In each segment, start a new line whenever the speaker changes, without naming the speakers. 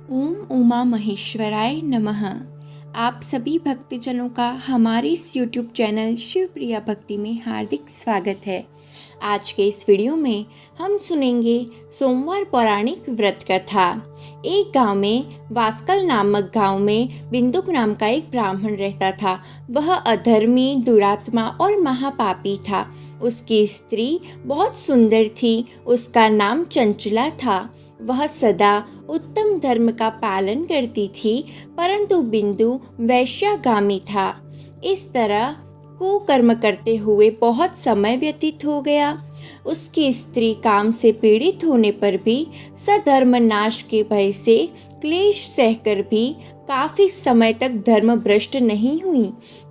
ओम उमा महेश्वराय नमः। आप सभी भक्तजनों का हमारे इस YouTube चैनल शिवप्रिया भक्ति में हार्दिक स्वागत है। आज के इस वीडियो में हम सुनेंगे सोमवार पौराणिक व्रत कथा। एक गांव में वास्कल नामक गांव में बिंदुक नाम का एक ब्राह्मण रहता था। वह अधर्मी, दुरात्मा और महापापी था। उसकी स्त्री बहुत सुंदर थी। उसका नाम चंचला था। वह सदा उत्तम धर्म का पालन करती थी, परंतु बिंदु वैश्यागामी था। इस तरह कुकर्म करते हुए बहुत समय व्यतीत हो गया। उसकी स्त्री काम से पीड़ित होने पर भी सधर्म नाश के भय से क्लेश सहकर भी काफी समय तक धर्म भ्रष्ट नहीं हुई,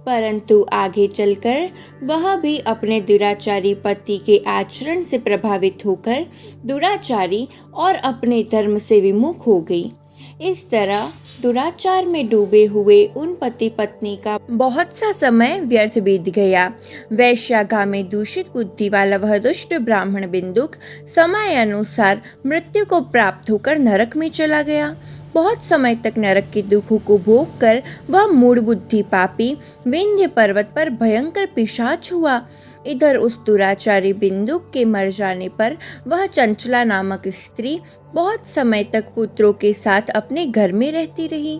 परंतु आगे चलकर वह भी अपने दुराचारी पति के आचरण से प्रभावित होकर दुराचारी और अपने धर्म से विमुख हो गई। इस तरह दुराचार में डूबे हुए उन पति पत्नी का बहुत सा समय व्यर्थ बीत गया। वैश्यागामी दूषित बुद्धि वाला वह दुष्ट ब्राह्मण बिंदुक समय अनुसार मृत्यु को प्राप्त होकर नरक में चला गया। बहुत समय तक नरक के दुखों को भोग कर वह मूढ़ बुद्धि पापी विंध्य पर्वत पर भयंकर पिशाच हुआ। इधर उस दुराचारी बिंदुक के मर जाने पर वह चंचला नामक स्त्री बहुत समय तक पुत्रों के साथ अपने घर में रहती रही।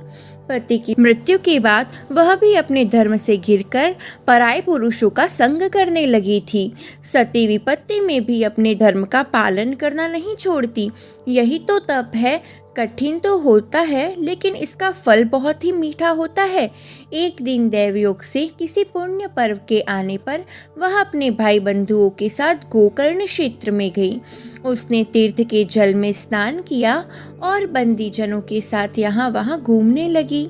पति की मृत्यु के बाद वह भी अपने धर्म से घिरकर पराये पुरुषों का संग करने लगी थी। सती विपत्ति में भी अपने धर्म का पालन करना नहीं छोड़ती। यही तो तप है। कठिन तो होता है, लेकिन इसका फल बहुत ही मीठा होता है। एक दिन दैवयोग से किसी पुण्य पर्व के आने पर वह अपने भाई बंधुओं के साथ गोकर्ण क्षेत्र में गई। उसने तीर्थ के जल में स्नान किया और बंदी जनों के साथ यहाँ वहाँ घूमने लगी।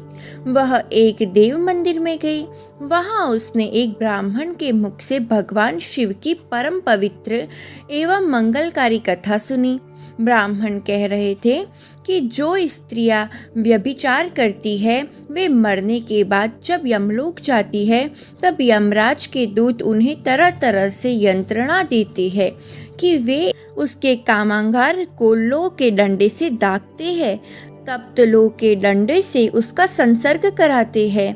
वह एक देव मंदिर में गई। वहाँ उसने एक ब्राह्मण के मुख से भगवान शिव की परम पवित्र एवं मंगलकारी कथा सुनी। ब्राह्मण कह रहे थे कि जो स्त्रियां व्यभिचार करती है वे मरने के बाद जब यमलोक जाती है तब यमराज के दूत उन्हें तरह तरह से यंत्रणा देते हैं कि वे उसके कामागार को लोह के डंडे से दागते हैं, तप्त लोह के डंडे से उसका संसर्ग कराते हैं।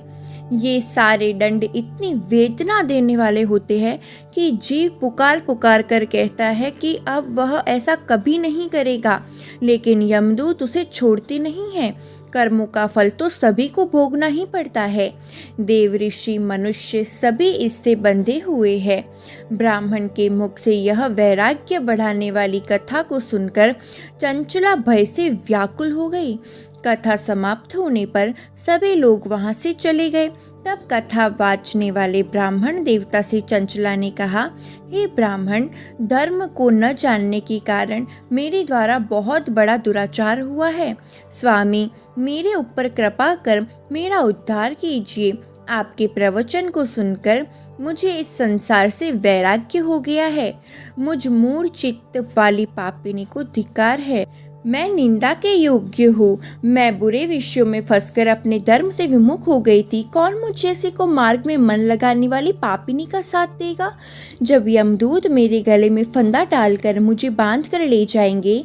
ये सारे दंड इतनी वेदना देने वाले होते हैं कि जीव पुकार पुकार कर कहता है कि अब वह ऐसा कभी नहीं करेगा, लेकिन यमदूत उसे छोड़ते नहीं है। कर्मों का फल तो सभी को भोगना ही पड़ता है। देव, ऋषि, मनुष्य सभी इससे बंधे हुए हैं। ब्राह्मण के मुख से यह वैराग्य बढ़ाने वाली कथा को सुनकर चंचला भय से व्याकुल हो गई। कथा समाप्त होने पर सभी लोग वहां से चले गए। तब कथा वाचने वाले ब्राह्मण देवता से चंचला ने कहा, हे ब्राह्मण, धर्म को न जानने के कारण मेरे द्वारा बहुत बड़ा दुराचार हुआ है। स्वामी, मेरे ऊपर कृपा कर मेरा उद्धार कीजिए। आपके प्रवचन को सुनकर मुझे इस संसार से वैराग्य हो गया है। मुझ मूढ़ चित्त वाली पापिनी को धिक्कार है। मैं निंदा के योग्य हूँ। मैं बुरे विषयों में फंसकर अपने धर्म से विमुख हो गई थी। कौन मुझ जैसी को मार्ग में मन लगाने वाली पापिनी का साथ देगा? जब यमदूत मेरे गले में फंदा डालकर मुझे बांध कर ले जाएंगे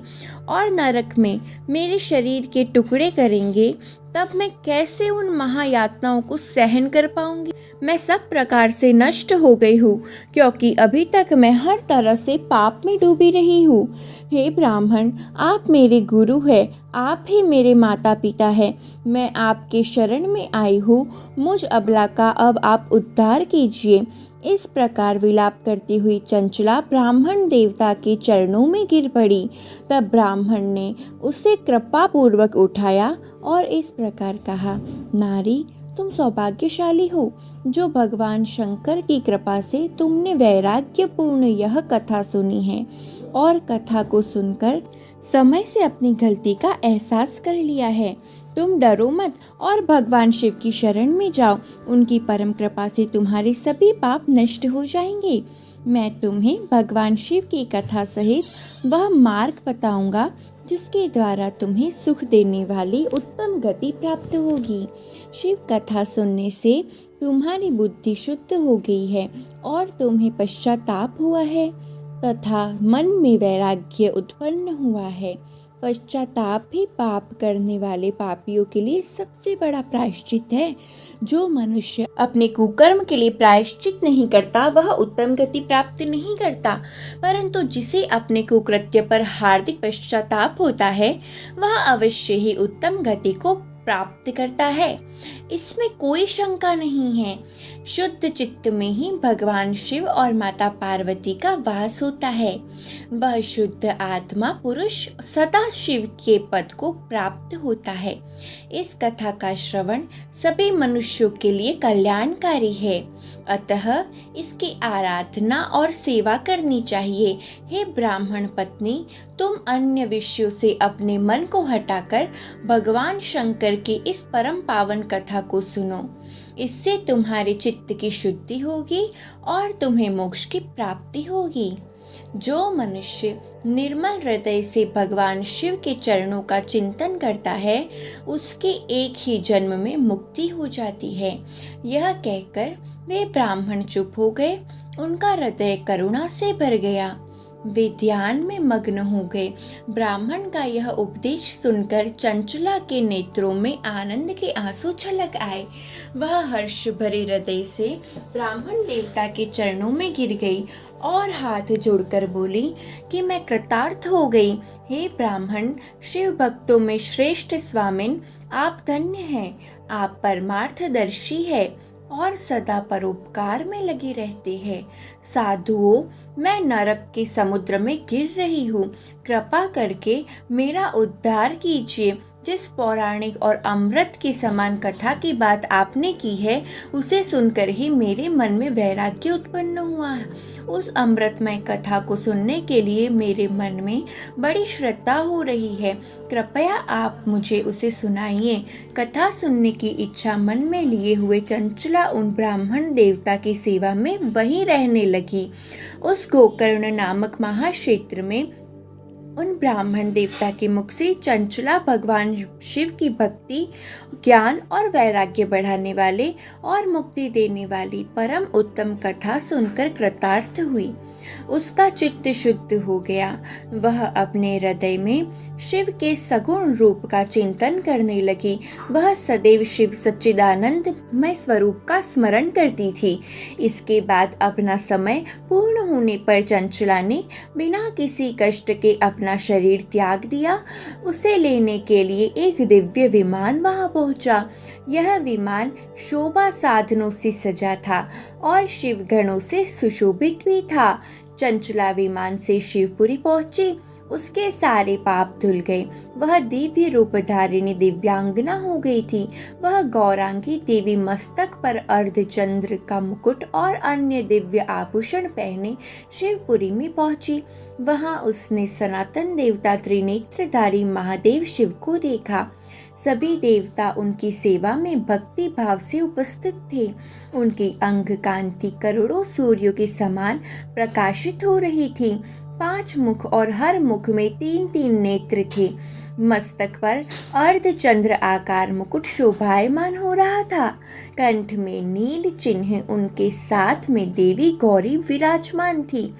और नरक में मेरे शरीर के टुकड़े करेंगे, तब मैं कैसे उन महायातनाओं को सहन कर पाऊंगी? मैं सब प्रकार से नष्ट हो गई हूँ, क्योंकि अभी तक मैं हर तरह से पाप में डूबी रही हूँ। हे ब्राह्मण, आप मेरे गुरु हैं, आप ही मेरे माता पिता हैं। मैं आपके शरण में आई हूँ। मुझ अबला का अब आप उद्धार कीजिए। इस प्रकार विलाप करती हुई चंचला ब्राह्मण देवता के चरणों में गिर पड़ी। तब ब्राह्मण ने उसे कृपा पूर्वक उठाया और इस प्रकार कहा, नारी, तुम सौभाग्यशाली हो जो भगवान शंकर की कृपा से तुमने वैराग्यपूर्ण यह कथा सुनी है और कथा को सुनकर समय से अपनी गलती का एहसास कर लिया है। तुम डरो मत और भगवान शिव की शरण में जाओ। उनकी परम कृपा से तुम्हारे सभी पाप नष्ट हो जाएंगे। मैं तुम्हें भगवान शिव की कथा सहित वह मार्ग बताऊंगा जिसके द्वारा तुम्हें सुख देने वाली उत्तम गति प्राप्त होगी। शिव कथा सुनने से तुम्हारी बुद्धि शुद्ध हो गई है और तुम्हें पश्चाताप हुआ है तथा मन में वैराग्य उत्पन्न हुआ है। पश्चाताप भी पाप करने वाले पापियों के लिए सबसे बड़ा प्रायश्चित है। जो मनुष्य अपने कुकर्म के लिए प्रायश्चित नहीं करता वह उत्तम गति प्राप्त नहीं करता, परंतु जिसे अपने कुकृत्य पर हार्दिक पश्चाताप होता है वह अवश्य ही उत्तम गति को प्राप्त करता है। इसमें कोई शंका नहीं है। शुद्ध चित्त में ही भगवान शिव और माता पार्वती का वास होता है। वह शुद्ध आत्मा पुरुष सदा शिव के पद को प्राप्त होता है। इस कथा का श्रवण सभी मनुष्यों के लिए कल्याणकारी है, अतः इसकी आराधना और सेवा करनी चाहिए। हे ब्राह्मण पत्नी, तुम अन्य विषयों से अपने मन को हटाकर भगवान शंकर की इस परम पावन कथा को सुनो। इससे तुम्हारे चित्त की शुद्धि होगी और तुम्हें मोक्ष की प्राप्ति होगी। जो मनुष्य निर्मल हृदय से भगवान शिव के चरणों का चिंतन करता है उसके एक ही जन्म में मुक्ति हो जाती है। यह कहकर वे ब्राह्मण चुप हो गए। उनका हृदय करुणा से भर गया। वे ध्यान में मग्न हो गए। ब्राह्मण का यह उपदेश सुनकर चंचला के नेत्रों में आनंद के आंसू छलक आए। वह हर्ष भरे हृदय से ब्राह्मण देवता के चरणों में गिर गई और हाथ जोड़कर बोली कि मैं कृतार्थ हो गई। हे ब्राह्मण, शिव भक्तों में श्रेष्ठ स्वामिन, आप धन्य हैं। आप परमार्थदर्शी है और सदा परोपकार में लगे रहते हैं। साधुओं, मैं नरक के समुद्र में गिर रही हूँ। कृपा करके मेरा उद्धार कीजिए। जिस पौराणिक और अमृत के समान कथा की बात आपने की है उसे सुनकर ही मेरे मन में वैराग्य उत्पन्न हुआ है। उस अमृतमय कथा को सुनने के लिए मेरे मन में बड़ी श्रद्धा हो रही है। कृपया आप मुझे उसे सुनाइए। कथा सुनने की इच्छा मन में लिए हुए चंचला उन ब्राह्मण देवता की सेवा में वहीं रहने लगी। उस गोकर्ण नामक महाक्षेत्र में उन ब्राह्मण देवता के मुख से चंचला भगवान शिव की भक्ति, ज्ञान और वैराग्य बढ़ाने वाले और मुक्ति देने वाली परम उत्तम कथा सुनकर कृतार्थ हुई। उसका चित्त शुद्ध हो गया। वह अपने हृदय में शिव के सगुण रूप का चिंतन करने लगी। वह सदैव शिव सच्चिदानंद मय स्वरूप का स्मरण करती थी। इसके बाद अपना समय पूर्ण होने पर चंचला ने बिना किसी कष्ट के अपना शरीर त्याग दिया। उसे लेने के लिए एक दिव्य विमान वहां पहुंचा। यह विमान शोभा साधनों से सजा था और शिव गणों से सुशोभित भी था। चंचला विमान से शिवपुरी पहुंची। उसके सारे पाप धुल गए। वह दिव्य रूप धारिणी दिव्यांगना हो गई थी। वह गौरांगी देवी मस्तक पर अर्धचंद्र का मुकुट और अन्य दिव्य आभूषण पहने शिवपुरी में पहुंची। वहां उसने सनातन देवता त्रिनेत्रधारी महादेव शिव को देखा। सभी देवता उनकी सेवा में भक्ति भाव से उपस्थित थे। उनकी अंग कांति करोड़ों सूर्यों के समान प्रकाशित हो रही थी। 5 मुख और हर मुख में 3-3 नेत्र थे। मस्तक पर अर्धचंद्र आकार मुकुट शोभायमान हो रहा था। कंठ में नील चिन्ह, उनके साथ में देवी गौरी विराजमान थी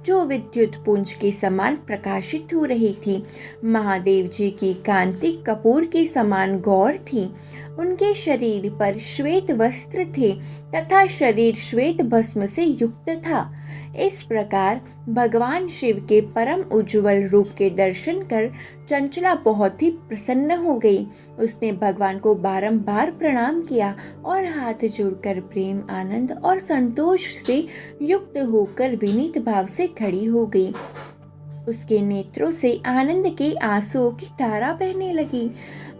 जो विद्युत पुंज के समान प्रकाशित हो रही थी। महादेव जी की कांति कपूर के समान गौर थी। उनके शरीर पर श्वेत वस्त्र थे तथा शरीर श्वेत भस्म से युक्त था। इस प्रकार भगवान शिव के परम उज्जवल रूप के दर्शन कर चंचला बहुत ही प्रसन्न हो गई। उसने भगवान को बारंबार प्रणाम किया और हाथ जोड़कर प्रेम, आनंद और संतोष से युक्त होकर विनीत भाव से खड़ी हो गई। उसके नेत्रों से आनंद के आंसुओं की धारा बहने लगी।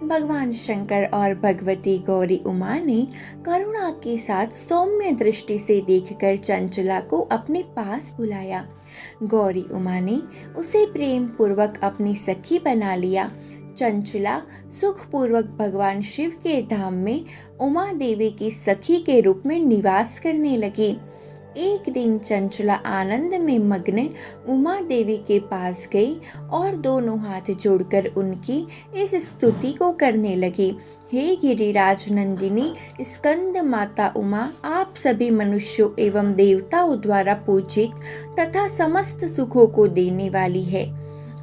भगवान शंकर और भगवती गौरी उमा ने करुणा के साथ सौम्य दृष्टि से देखकर चंचला को अपने पास बुलाया। गौरी उमा ने उसे प्रेम पूर्वक अपनी सखी बना लिया। चंचला सुखपूर्वक भगवान शिव के धाम में उमा देवी की सखी के रूप में निवास करने लगी। एक दिन चंचला आनंद में मग्न उमा देवी के पास गई और दोनों हाथ जोड़कर उनकी इस स्तुति को करने लगी। हे गिरिराज नंदिनी स्कंद माता उमा, आप सभी मनुष्यों एवं देवताओं द्वारा पूजित तथा समस्त सुखों को देने वाली है।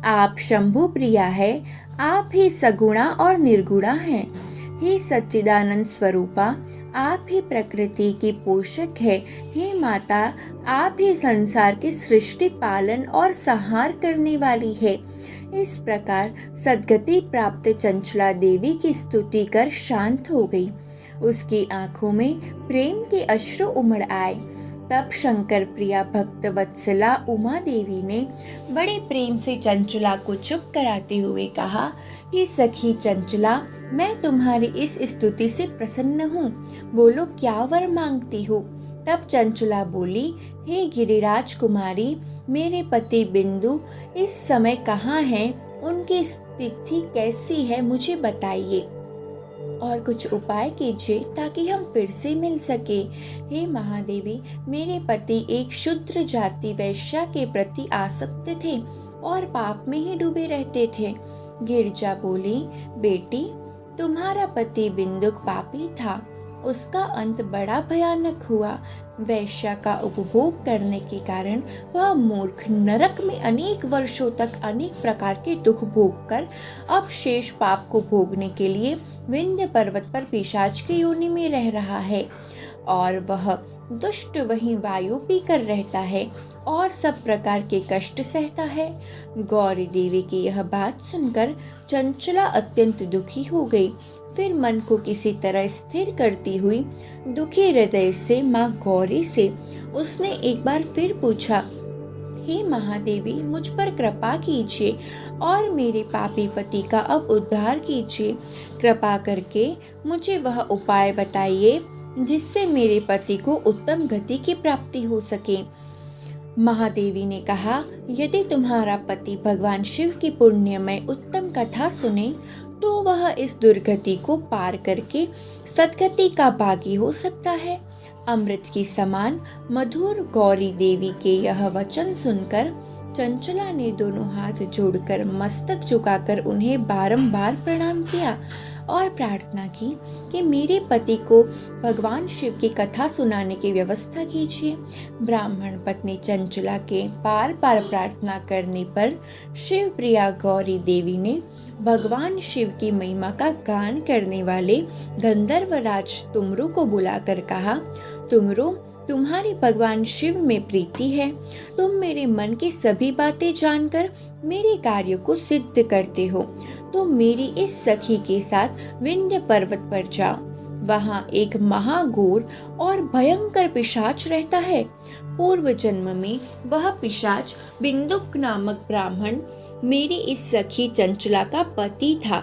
आप शंभु प्रिया है, आप ही सगुणा और निर्गुणा हैं। हे सच्चिदानंद स्वरूपा, आप ही प्रकृति की पोषक है। हे माता, आप ही संसार की सृष्टि, पालन और संहार करने वाली है। इस प्रकार सद्गति प्राप्त चंचला देवी की स्तुति कर शांत हो गई। उसकी आंखों में प्रेम के अश्रु उमड़ आए। तब शंकर प्रिया भक्त वत्सला उमा देवी ने बड़े प्रेम से चंचला को चुप कराते हुए कहा कि सखी चंचला, मैं तुम्हारी इस स्तुति से प्रसन्न हूँ। बोलो, क्या वर मांगती हो? तब चंचला बोली, हे गिरिराज कुमारी, मेरे पति बिंदु इस समय कहाँ हैं? उनकी स्थिति कैसी है, मुझे बताइए और कुछ उपाय कीजिए ताकि हम फिर से मिल सके। हे महादेवी, मेरे पति एक शूद्र जाति वैश्या के प्रति आसक्त थे और पाप में ही डूबे रहते थे। गिरजा बोली, बेटी, तुम्हारा पति बिंदुक पापी था, उसका अंत बड़ा भयानक हुआ। वैश्या का उपभोग करने के कारण वह मूर्ख नरक में अनेक वर्षों तक अनेक प्रकार के दुख भोग कर अब शेष पाप को भोगने के लिए विंध्य पर्वत पर पिशाच की योनि में रह रहा है और वह दुष्ट वहीं वायु पीकर रहता है और सब प्रकार के कष्ट सहता है। गौरी देवी की यह बात सुनकर चंचला अत्यंत दुखी हो गई। फिर मन को किसी तरह स्थिर करती हुई दुखी हृदय से माँ गौरी से उसने एक बार फिर पूछा, हे महादेवी, मुझ पर कृपा कीजिए और मेरे पापी पति का अब उद्धार कीजिए। कृपा करके मुझे वह उपाय बताइए जिससे मेरे पति को उत्तम गति की प्राप्ति हो सके। महादेवी ने कहा, यदि तुम्हारा पति भगवान शिव की पुण्यमय उत्तम कथा सुने तो वह इस दुर्गति को पार करके सद्गति का भागी हो सकता है। अमृत की समान मधुर गौरी देवी के यह वचन सुनकर चंचला ने दोनों हाथ जोड़कर मस्तक झुकाकर उन्हें बारंबार प्रणाम किया और प्रार्थना की कि मेरे पति को भगवान शिव की कथा सुनाने की व्यवस्था कीजिए। ब्राह्मण पत्नी चंचला के बार बार प्रार्थना करने पर शिव प्रिया गौरी देवी ने भगवान शिव की महिमा का गान करने वाले गंधर्व राज तुमरु को बुलाकर कहा, तुमरु, तुम्हारी भगवान शिव में प्रीति है। तुम मेरे मन की सभी बातें जानकर मेरे कार्यों को सिद्ध करते हो। तुम मेरी इस सखी के साथ विंध्य पर्वत पर जाओ। वहाँ एक महाघोर और भयंकर पिशाच रहता है। पूर्व जन्म में वह पिशाच बिंदुक नामक ब्राह्मण मेरी इस सखी चंचला का पति था।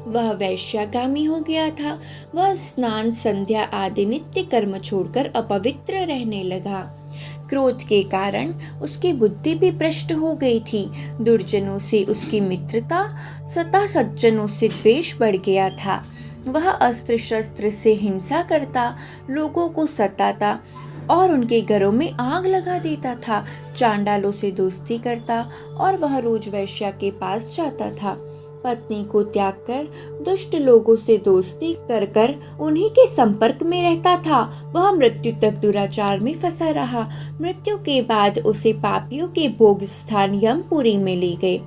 वह वैश्यागामी हो गया था। वह स्नान, संध्या आदि नित्य कर्म छोड़कर अपवित्र रहने लगा। क्रोध के कारण उसकी बुद्धि भी भ्रष्ट हो गई थी। दुर्जनों से उसकी मित्रता तथा सज्जनों से द्वेष बढ़ गया था। वह अस्त्र शस्त्र से हिंसा करता, लोगों को सताता और उनके घरों में आग लगा देता था। चांडालों से दोस्ती करता और वह रोज वैश्या के पास जाता था। पत्नी को त्याग कर दुष्ट लोगों से दोस्ती कर कर उन्हीं के संपर्क में रहता था। वह मृत्यु तक दुराचार में फंसा रहा। मृत्यु के बाद उसे पापियों के भोग स्थान यमपुरी में ले गए।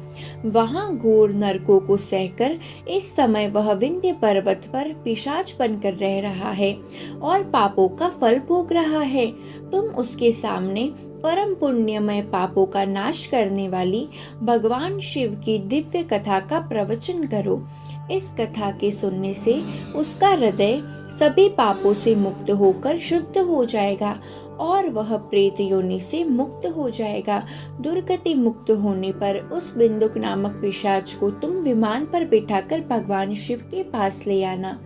वहां घोर नरकों को सहकर इस समय वह विंध्य पर्वत पर पिशाच बनकर रह रहा है और पापों का फल भोग रहा है। तुम उसके सामने परम पुण्यमय पापों का नाश करने वाली भगवान शिव की दिव्य कथा का प्रवचन करो। इस कथा के सुनने से उसका हृदय सभी पापों से मुक्त होकर शुद्ध हो जाएगा और वह प्रेत योनि से मुक्त हो जाएगा। दुर्गति मुक्त होने पर उस बिंदुक नामक पिशाच को तुम विमान पर बिठाकर भगवान शिव के पास ले आना।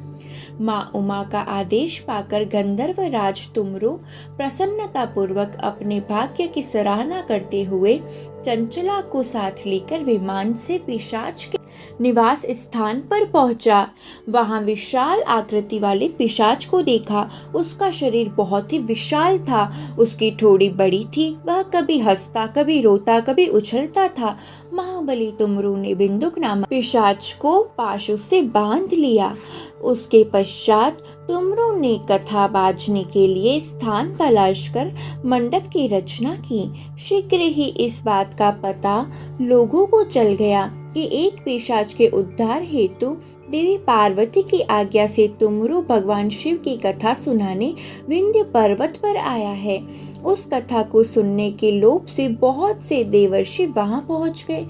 माँ उमा का आदेश पाकर गंधर्व राज तुमरु प्रसन्नता पूर्वक अपने भाग्य की सराहना करते हुए चंचला को साथ लेकर विमान से पिशाच के निवास स्थान पर पहुंचा। वहां विशाल आकृति वाले पिशाच को देखा। उसका शरीर बहुत ही विशाल था, उसकी ठोड़ी बड़ी थी, वह कभी हंसता, कभी रोता, कभी उछलता था। महाबली तुमरू ने बिंदुक नामक पिशाच को पाशु से बांध लिया। उसके पश्चात तुमरू ने कथा बाजने के लिए स्थान तलाश कर मंडप की रचना की। शीघ्र ही इस बात का पता लोगों को चल गया कि एक पिशाच के उद्धार हेतु देवी पार्वती की आज्ञा से तुमरू भगवान शिव की कथा सुनाने विंध्य पर्वत पर आया है। उस कथा को सुनने के लोभ से बहुत से देवर्षि वहां पहुंच गए।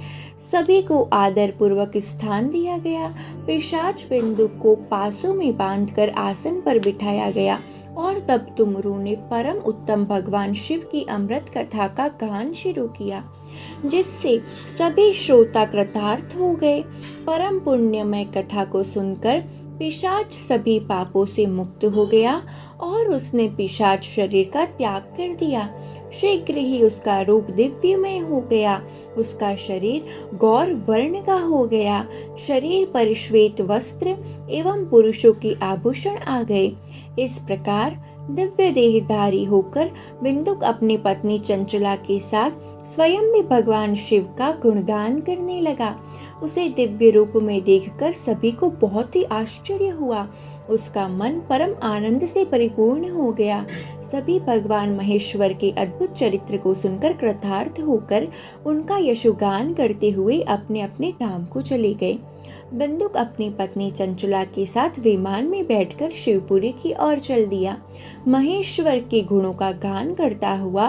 सभी को आदर पूर्वक स्थान दिया गया। पिशाच बिंदुक को पासों में बांधकर आसन पर बिठाया गया और तब तुमरू ने परम उत्तम भगवान शिव की अमृत कथा का गान शुरू किया, जिससे सभी श्रोता कृतार्थ हो गए। परम पुण्यमय कथा को सुनकर पिशाच सभी पापों से मुक्त हो गया और उसने पिशाच शरीर का त्याग कर दिया। शीघ्र ही उसका रूप दिव्यमय हो गया। उसका शरीर गौर वर्ण का हो गया। शरीर पर श्वेत वस्त्र एवं पुरुषों के आभूषण आ गए। इस प्रकार दिव्य देहधारी होकर बिंदुक अपनी पत्नी चंचला के साथ स्वयं भी भगवान शिव का गुणगान करने लगा। उसे दिव्य रूप में देखकर सभी को बहुत ही आश्चर्य हुआ। उसका मन परम आनंद से परिपूर्ण हो गया। सभी भगवान महेश्वर के अद्भुत चरित्र को सुनकर कृतार्थ होकर उनका यशोगान करते हुए अपने अपने धाम को चले गए। बिंदुक अपनी पत्नी चंचला के साथ विमान में बैठकर शिवपुरी की ओर चल दिया। महेश्वर के गुणों का गान करता हुआ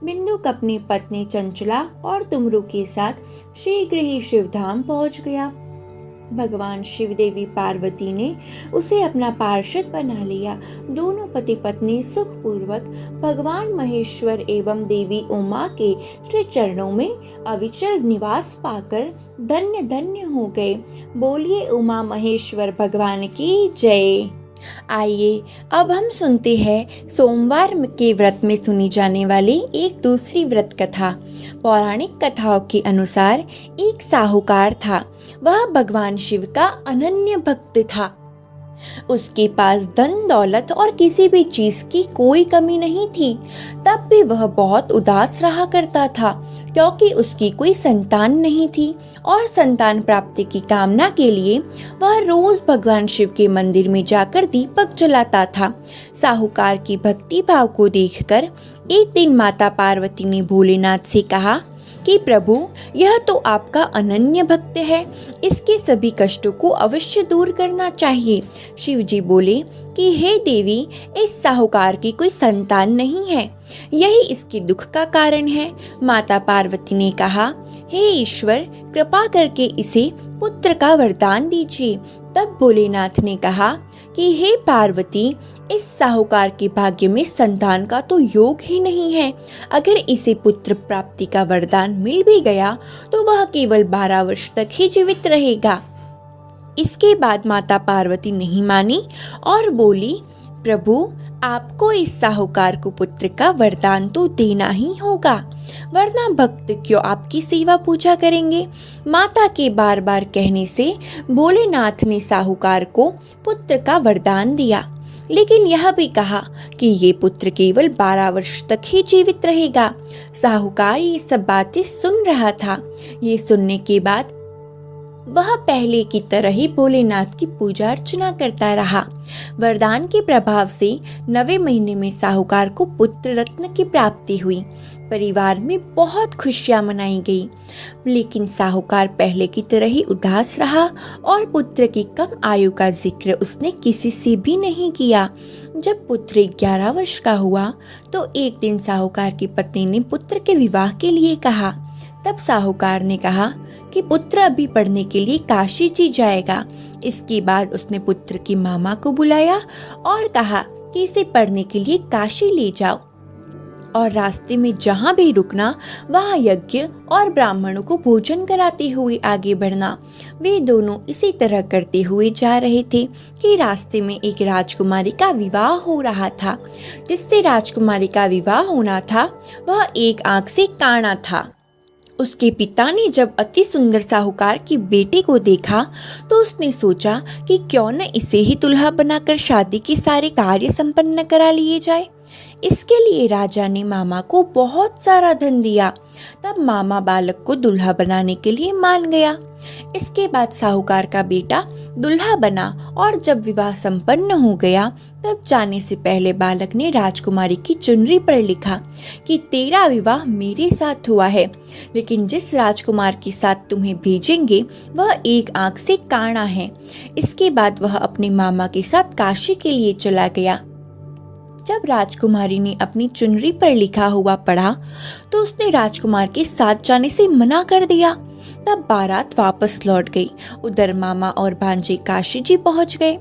बिंदुक अपनी पत्नी चंचला और तुमरू के साथ शीघ्र ही शिवधाम पहुंच गया। भगवान शिव देवी पार्वती ने उसे अपना पार्षद बना लिया। दोनों पति पत्नी सुखपूर्वक भगवान महेश्वर एवं देवी उमा के श्री चरणों में अविचल निवास पाकर धन्य धन्य हो गए। बोलिए उमा महेश्वर भगवान की जय। आइए अब हम सुनते हैं सोमवार के व्रत में सुनी जाने वाली एक दूसरी व्रत कथा। पौराणिक कथाओं के अनुसार एक साहूकार था। वह भगवान शिव का अनन्य भक्त था। उसके पास धन दौलत और किसी भी चीज की कोई कमी नहीं थी। तब भी वह बहुत उदास रहा करता था, क्योंकि उसकी कोई संतान नहीं थी और संतान प्राप्ति की कामना के लिए वह रोज भगवान शिव के मंदिर में जाकर दीपक जलाता था। साहूकार की भक्ति भाव को देखकर एक दिन माता पार्वती ने भोलेनाथ से कहा कि प्रभु, यह तो आपका अनन्य भक्त है, इसके सभी कष्टों को अवश्य दूर करना चाहिए। शिव जी बोले कि हे देवी, इस साहूकार की कोई संतान नहीं है, यही इसके दुख का कारण है। माता पार्वती ने कहा, हे ईश्वर, कृपा करके इसे पुत्र का वरदान दीजिए। तब भोलेनाथ ने कहा कि हे पार्वती, इस साहूकार के भाग्य में संतान का तो योग ही नहीं है। अगर इसे पुत्र प्राप्ति का वरदान मिल भी गया तो वह केवल 12 वर्ष तक ही जीवित रहेगा। इसके बाद माता पार्वती नहीं मानी और बोली, प्रभु, आपको इस साहूकार को पुत्र का वरदान तो देना ही होगा, वरना भक्त क्यों आपकी सेवा पूजा करेंगे। माता के बार बार कहने से भोलेनाथ ने साहूकार को पुत्र का वरदान दिया, लेकिन यह भी कहा कि ये पुत्र केवल 12 वर्ष तक ही जीवित रहेगा। साहूकार ये सब बातें सुन रहा था। ये सुनने के बाद वह पहले की तरह ही भोलेनाथ की पूजा अर्चना करता रहा। वरदान के प्रभाव से 9वें महीने में साहूकार को पुत्र रत्न की प्राप्ति हुई। परिवार में बहुत खुशियां मनाई गई, लेकिन साहूकार पहले की तरह ही उदास रहा और पुत्र की कम आयु का जिक्र उसने किसी से भी नहीं किया। जब पुत्र 11 वर्ष का हुआ तो एक दिन साहूकार की पत्नी ने पुत्र के विवाह के लिए कहा। तब साहूकार ने कहा कि पुत्र अभी पढ़ने के लिए काशी जी जाएगा। इसके बाद उसने पुत्र की मामा को बुलाया और कहा कि इसे पढ़ने के लिए काशी ले जाओ और रास्ते में जहाँ भी रुकना वहाँ यज्ञ और ब्राह्मणों को भोजन कराते हुए आगे बढ़ना। वे दोनों इसी तरह करते हुए जा रहे थे कि रास्ते में एक राजकुमारी का विवाह हो रहा था। जिससे राजकुमारी का विवाह होना था वह एक आंख से काना था उसके पिता ने जब अति सुंदर साहूकार की बेटी को देखा तो उसने सोचा कि क्यों न इसे ही दुल्हा बनाकर शादी के सारे कार्य संपन्न करा लिए जाए। इसके लिए राजा ने मामा को बहुत सारा धन दिया। तब मामा बालक को दुल्हा बनाने के लिए मान गया। इसके बाद साहूकार का बेटा दुल्हा बना और जब विवाह संपन्न हो गया तब जाने से पहले बालक ने राजकुमारी की चुनरी पर लिखा कि तेरा विवाह मेरे साथ हुआ है, लेकिन जिस राजकुमार के साथ तुम्हें भेजेंगे वह एक आंख से काना है। इसके बाद वह अपने मामा के साथ काशी के लिए चला गया। जब राजकुमारी ने अपनी चुनरी पर लिखा हुआ पढ़ा तो उसने राजकुमार के साथ जाने से मना कर दिया। तब बारात वापस लौट गई। उधर मामा और भांजे काशी जी पहुंच गए।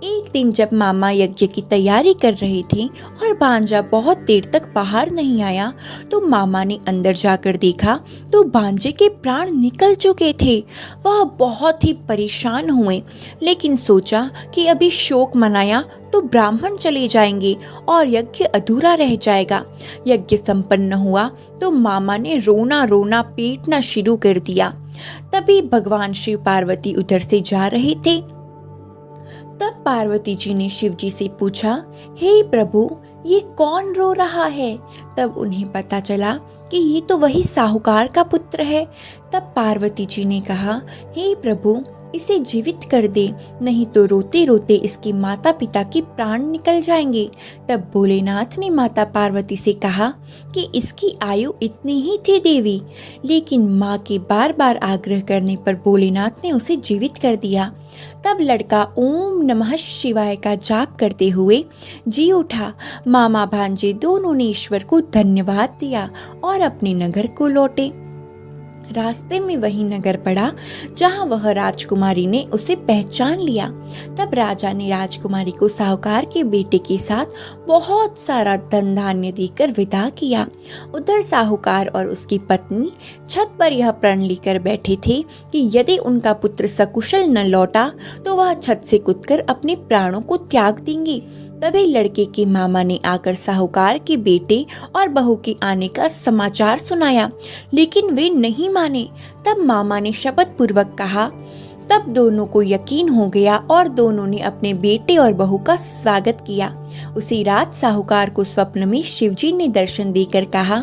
एक दिन जब मामा यज्ञ की तैयारी कर रहे थे और भांजा बहुत देर तक बाहर नहीं आया तो मामा ने अंदर जाकर देखा तो भांजे के प्राण निकल चुके थे। वह बहुत ही परेशान हुए, लेकिन सोचा कि अभी शोक मनाया तो ब्राह्मण चले जाएंगे और यज्ञ अधूरा रह जाएगा। यज्ञ संपन्न हुआ तो मामा ने रोना रोना पीटना शुरू कर दिया। तभी भगवान शिव पार्वती उधर से जा रहे थे। तब पार्वती जी ने शिव जी से पूछा, हे प्रभु, ये कौन रो रहा है? तब उन्हें पता चला कि ये तो वही साहूकार का पुत्र है। तब पार्वती जी ने कहा, हे प्रभु, इसे जीवित कर दे, नहीं तो रोते रोते इसके माता पिता के प्राण निकल जाएंगे। तब भोलेनाथ ने माता पार्वती से कहा कि इसकी आयु इतनी ही थी देवी, लेकिन माँ के बार बार आग्रह करने पर भोलेनाथ ने उसे जीवित कर दिया। तब लड़का ओम नमः शिवाय का जाप करते हुए जी उठा। मामा भांजे दोनों ने ईश्वर को धन्यवाद दिया और अपने नगर को लौटे। रास्ते में वही नगर पड़ा जहां वह राजकुमारी ने उसे पहचान लिया। तब राजा ने राजकुमारी को साहूकार के बेटे के साथ बहुत सारा धन धान्य देकर विदा किया। उधर साहूकार और उसकी पत्नी छत पर यह प्रण लेकर बैठे थे कि यदि उनका पुत्र सकुशल न लौटा तो वह छत से कूदकर अपने प्राणों को त्याग देंगे। तभी लड़के के मामा ने आकर साहूकार के बेटे और बहू के आने का समाचार सुनाया, लेकिन वे नहीं माने। तब मामा ने शपथ पूर्वक कहा। तब दोनों को यकीन हो गया और दोनों ने अपने बेटे और बहू का स्वागत किया। उसी रात साहूकार को स्वप्न में शिवजी ने दर्शन देकर कहा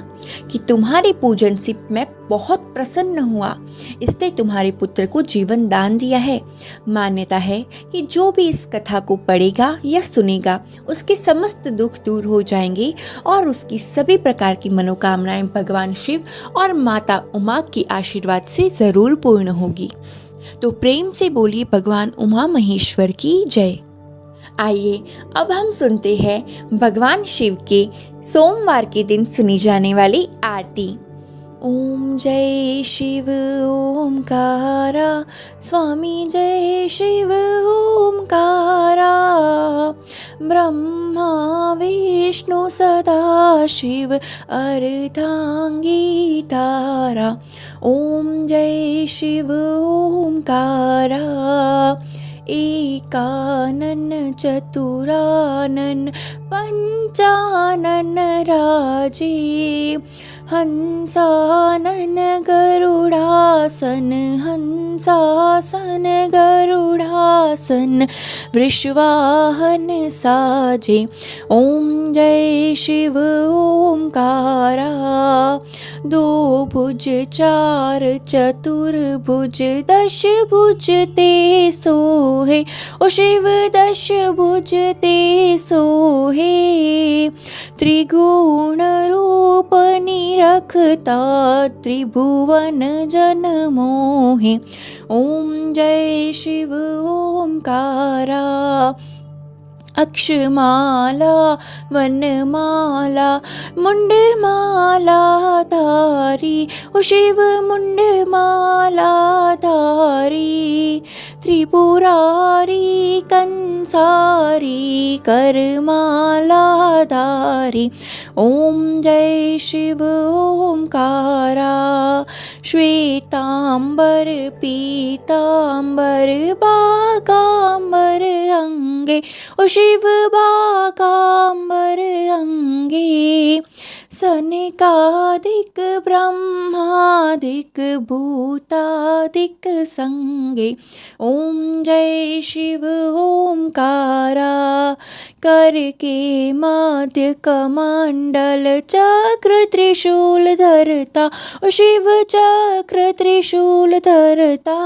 कि तुम्हारे पूजन से मैं बहुत प्रसन्न हुआ, इसने तुम्हारे पुत्र को जीवन दान दिया है। मान्यता है कि जो भी इस कथा को पढ़ेगा या सुनेगा उसके समस्त दुख दूर हो जाएंगे और उसकी सभी प्रकार की मनोकामनाएं भगवान शिव और माता उमा के आशीर्वाद से जरूर पूर्ण होगी। तो प्रेम से बोलिए भगवान उमा महेश्वर की जय। आइए अब हम सुनते हैं भगवान शिव के सोमवार के दिन सुनी जाने वाली आरती। ओम जय शिव ओमकारा, स्वामी जय शिव ओमकारा, ब्रह्मा विष्णु सदा शिव अर्धांगी तारा। ओम जय शिव ओमकारा, एकानन चतुरानन पंचानन राजे, हंसानन गरुड़ासन, हंसासन गरुड़ासन, वृषवाहन साजे। ओम जय शिव ओमकारा, दो भुज चार चतुर्भुज दश भुज ते सोहे, ओ शिव दश भुज ते सोहे, त्रिगुण रूप निरखता त्रिभुवन जन मोहे। ओम जय शिव ओमकारा, अक्षमाला वनमाला मुंडमाला धारी, ओ शिव मुंडमाला धारी, त्रिपुरारी कंसारी करमाला धारी। ओम जय शिव ओमकारा, श्वेतांबर पीतांबर बागांबर अंगे, ओ शिव बागांबर अंगे, सनकादिक ब्रह्मादिक भूतादिक संगे। ओम जय शिव ओमकारा करके मध्य कमंडल चक्र त्रिशूल धरता। ओ शिव चक्र त्रिशूल धरता,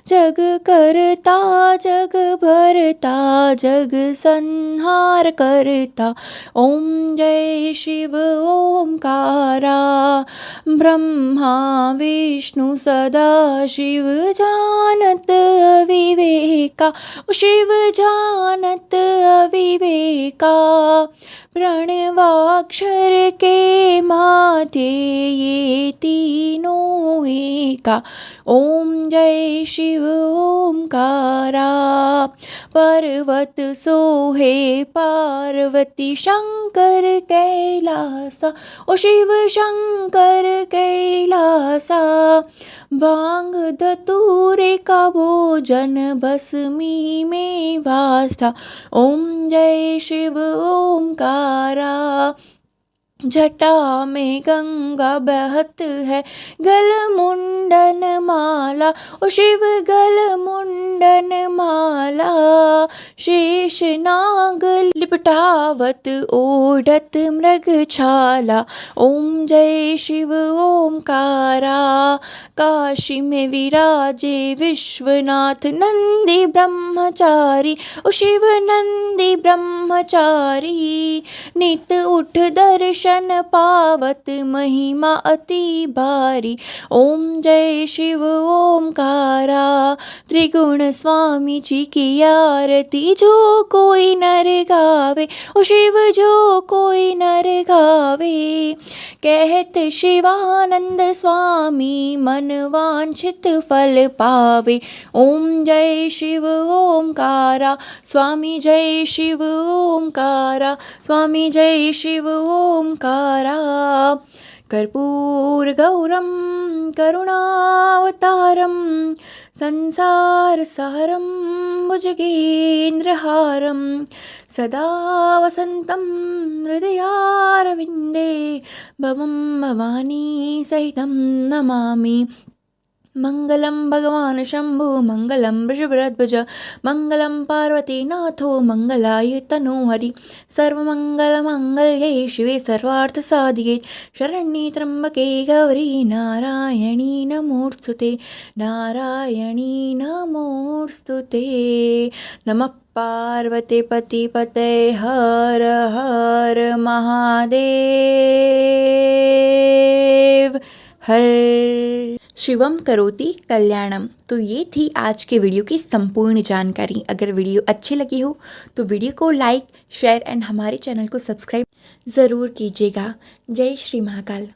जग करता जग भरता जग संहार करता। ओम जय शिव ओमकारा ब्रह्मा विष्णु सदा शिव जानत अविवेका। शिव जानत अविवेका, प्रणवाक्षर के माथे ये तीनों एका। ओम जय शिव ओमकारा पर्वत सोहे पार्वती शंकर कैलासा। ओ शिव शंकर कैलासा, भांग धतूरे का भोजन भस्मी में वास था। ओम जय शिव ओमकारा जटा में गंगा बहत है गल मुंडन माला। ओ शिव गल मुंडन माला, शेष नाग लिपटावत ओढ़त मृग छाला। ओम जय शिव ओमकारा काशी में विराजे विश्वनाथ नंदी ब्रह्मचारी। ओ शिव नंदी ब्रह्मचारी, नित उठ दर्शन पावत महिमा अति भारी। ओम जय शिव ओमकारा त्रिगुण स्वामी जी की आरती जो कोई नर गावे। ओ शिव जो कोई नर गावे, कहत शिवानंद स्वामी मन वांछित फल पावे। ओम जय शिव ओमकारा स्वामी जय शिव ओमकारा स्वामी जय शिव ओमकारा। कर्पूर गौरम करुणावतारम संसार सारम भुजगेन्द्रहारम सदा वसंतं हृदयारविंदे भवं भवानी सहितं नमामि। मंगलम भगवान शंभु मंगलम वृषभध्वज मंगलम पार्वतीनाथो मंगलाय तनोहरि। सर्वमंगल मांगल्ये शिवे सर्वार्थ साधिके शरण्ये त्र्यंबके गौरी नारायणी नमोस्तुते नारायणी नमोस्तुते। नमः पार्वती पति पते हर हर महादेव हर। शिवम करोति कल्याणम। तो ये थी आज के वीडियो की संपूर्ण जानकारी। अगर वीडियो अच्छी लगी हो तो वीडियो को लाइक शेयर एंड हमारे चैनल को सब्सक्राइब ज़रूर कीजिएगा। जय श्री महाकाल।